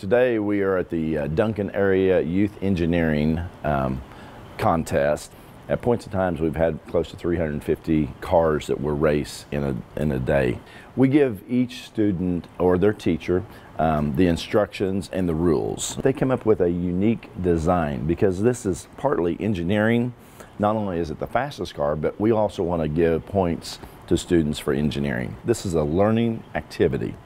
today we are at the Duncan Area Youth Engineering Contest. At points in times we've had close to 350 cars that will race in a day. We give each student or their teacher the instructions and the rules. They come up with a unique design because this is partly engineering. Not only is it the fastest car, but we also want to give points to students for engineering. This is a learning activity.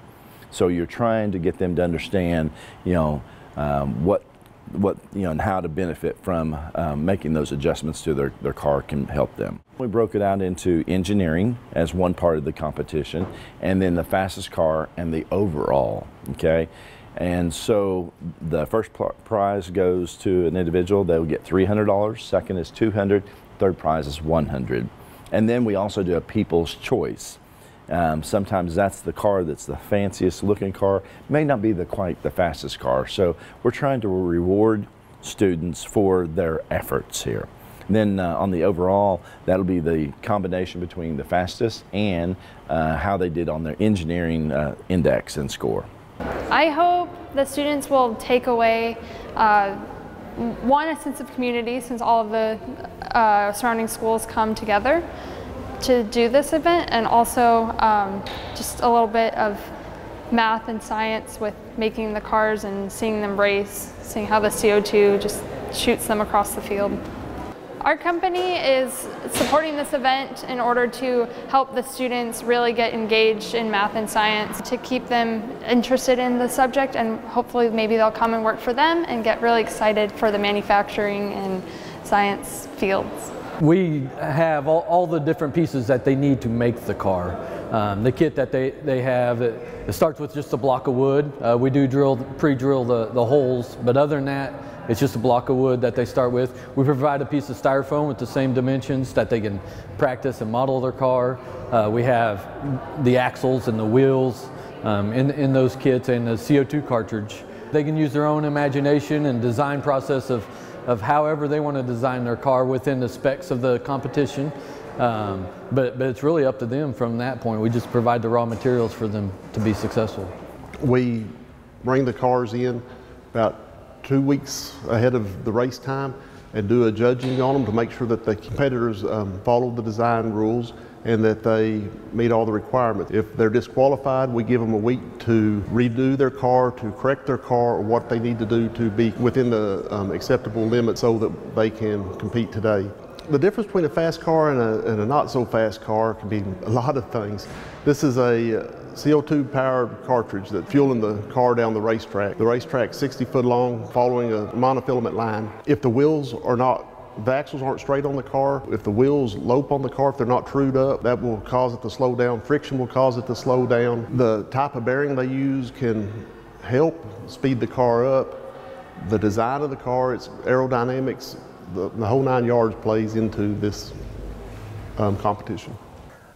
So you're trying to get them to understand, what and how to benefit from making those adjustments to their car can help them. We broke it out into engineering as one part of the competition, and then the fastest car and the overall, okay? And so the first prize goes to an individual. They'll get $300, second is $200, third prize is $100. And then we also do a people's choice. Sometimes that's the car that's the fanciest looking car, may not be quite the fastest car. So we're trying to reward students for their efforts here. And then on the overall, that'll be the combination between the fastest and how they did on their engineering index and score. I hope the students will take away one, a sense of community, since all of the surrounding schools come together to do this event, and also just a little bit of math and science with making the cars and seeing them race, seeing how the CO2 just shoots them across the field. Our company is supporting this event in order to help the students really get engaged in math and science, to keep them interested in the subject, and hopefully maybe they'll come and work for them and get really excited for the manufacturing and science fields. We have all the different pieces that they need to make the car. The kit that they have, it starts with just a block of wood. We do pre-drill the holes, but other than that, it's just a block of wood that they start with. We provide a piece of styrofoam with the same dimensions that they can practice and model their car. We have the axles and the wheels in those kits, and the CO2 cartridge. They can use their own imagination and design process of however they want to design their car within the specs of the competition. But it's really up to them from that point. We just provide the raw materials for them to be successful. We bring the cars in about 2 weeks ahead of the race time and do a judging on them to make sure that the competitors follow the design rules and that they meet all the requirements. If they're disqualified, we give them a week to redo their car, to correct their car, or what they need to do to be within the acceptable limits so that they can compete today. The difference between a fast car and a not so fast car can be a lot of things. This is a CO2 powered cartridge that's fueling the car down the racetrack. The racetrack's 60 foot long, following a monofilament line. If the wheels are not, the axles aren't straight on the car, if the wheels lope on the car, if they're not trued up, that will cause it to slow down. Friction will cause it to slow down. The type of bearing they use can help speed the car up. The design of the car, its aerodynamics, the whole 9 yards plays into this competition.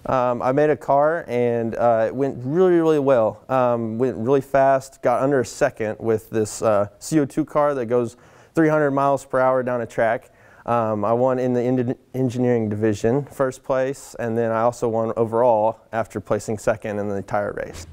I made a car and it went really well. Went really fast, got under a second with this CO2 car that goes 300 miles per hour down a track. I won in the engineering division, first place, and then I also won overall after placing second in the entire race.